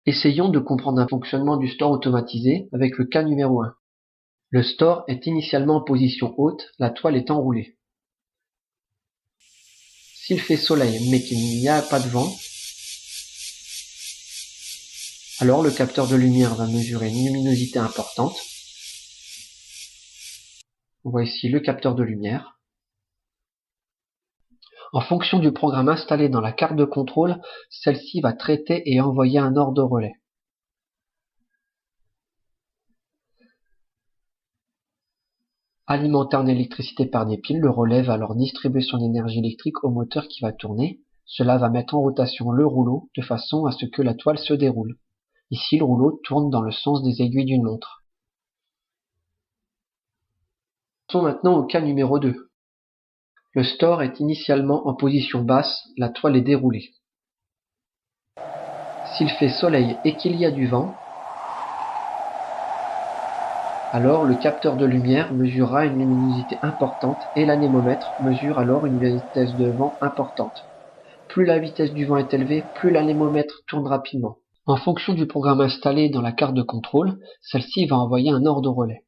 Essayons de comprendre un fonctionnement du store automatisé avec le cas numéro 1. Le store est initialement en position haute, la toile est enroulée. S'il fait soleil mais qu'il n'y a pas de vent, alors le capteur de lumière va mesurer une luminosité importante. On voit ici le capteur de lumière. En fonction du programme installé dans la carte de contrôle, celle-ci va traiter et envoyer un ordre de relais. Alimenté en électricité par des piles, le relais va alors distribuer son énergie électrique au moteur qui va tourner. Cela va mettre en rotation le rouleau de façon à ce que la toile se déroule. Ici, le rouleau tourne dans le sens des aiguilles d'une montre. Passons maintenant au cas numéro 2. Le store est initialement en position basse, la toile est déroulée. S'il fait soleil et qu'il y a du vent, alors le capteur de lumière mesurera une luminosité importante et l'anémomètre mesure alors une vitesse de vent importante. Plus la vitesse du vent est élevée, plus l'anémomètre tourne rapidement. En fonction du programme installé dans la carte de contrôle, celle-ci va envoyer un ordre de relais.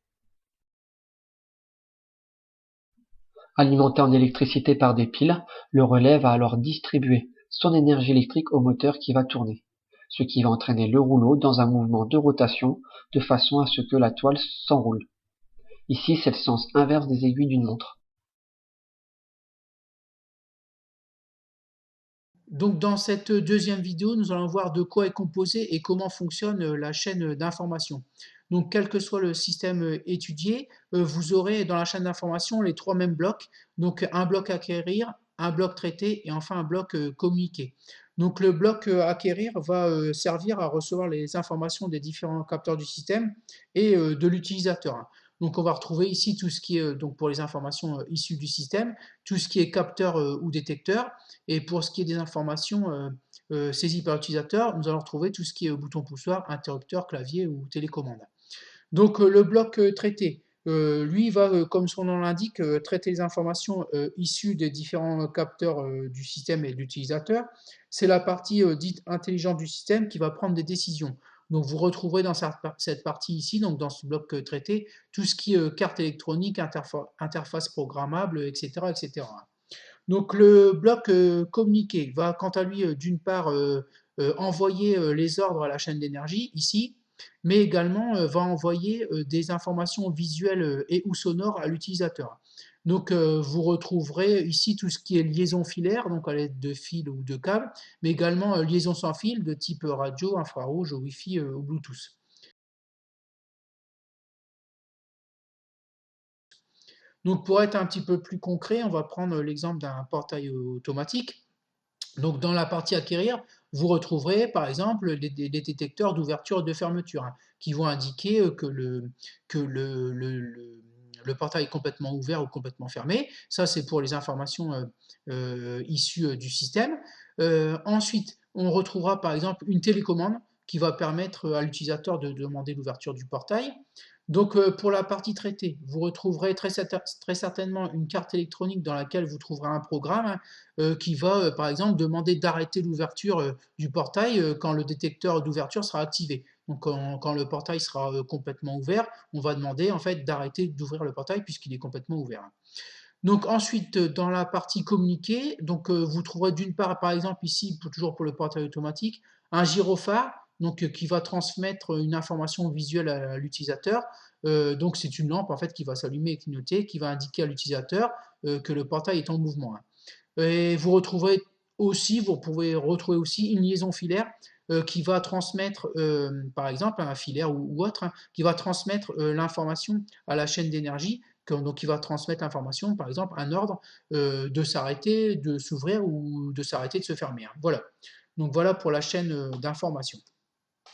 Alimenté en électricité par des piles, le relais va alors distribuer son énergie électrique au moteur qui va tourner, ce qui va entraîner le rouleau dans un mouvement de rotation de façon à ce que la toile s'enroule. Ici, c'est le sens inverse des aiguilles d'une montre. Donc dans cette deuxième vidéo, nous allons voir de quoi est composée et comment fonctionne la chaîne d'information. Donc quel que soit le système étudié, vous aurez dans la chaîne d'information les trois mêmes blocs. Donc un bloc acquérir, un bloc traiter et enfin un bloc communiquer. Donc le bloc acquérir va servir à recevoir les informations des différents capteurs du système et de l'utilisateur. Donc on va retrouver ici tout ce qui est, donc pour les informations issues du système, tout ce qui est capteur ou détecteur. Et pour ce qui est des informations saisies par l'utilisateur, nous allons retrouver tout ce qui est bouton poussoir, interrupteur, clavier ou télécommande. Donc le bloc traité, lui va, comme son nom l'indique, traiter les informations issues des différents capteurs du système et de l'utilisateur. C'est la partie dite intelligente du système qui va prendre des décisions. Donc vous retrouverez dans cette partie ici, donc dans ce bloc traité, tout ce qui est carte électronique, interface programmable, etc., etc. Donc le bloc communiqué va quant à lui d'une part envoyer les ordres à la chaîne d'énergie ici, mais également va envoyer des informations visuelles et ou sonores à l'utilisateur. Donc vous retrouverez ici tout ce qui est liaison filaire, donc à l'aide de fils ou de câbles, mais également liaison sans fil de type radio, infrarouge, Wi-Fi ou Bluetooth. Donc pour être un petit peu plus concret, on va prendre l'exemple d'un portail automatique. Donc dans la partie acquérir, vous retrouverez par exemple des détecteurs d'ouverture et de fermeture qui vont indiquer que le portail est complètement ouvert ou complètement fermé. Ça, c'est pour les informations issues du système. Ensuite, on retrouvera par exemple une télécommande qui va permettre à l'utilisateur de demander l'ouverture du portail. Donc pour la partie traitée, vous retrouverez très certainement une carte électronique dans laquelle vous trouverez un programme qui va par exemple demander d'arrêter l'ouverture du portail quand le détecteur d'ouverture sera activé. Donc quand le portail sera complètement ouvert, on va demander en fait d'arrêter d'ouvrir le portail puisqu'il est complètement ouvert. Donc ensuite, dans la partie communiquer, donc vous trouverez d'une part, par exemple ici, toujours pour le portail automatique, un gyrophare donc, qui va transmettre une information visuelle à l'utilisateur. Donc c'est une lampe en fait qui va s'allumer et clignoter, qui va indiquer à l'utilisateur que le portail est en mouvement. Et vous pouvez retrouver aussi une liaison filaire qui va transmettre, par exemple, un filaire ou autre, qui va transmettre l'information à la chaîne d'énergie, donc qui va transmettre l'information, par exemple, un ordre de s'arrêter, de s'ouvrir ou de s'arrêter de se fermer. Voilà. Donc voilà pour la chaîne d'information.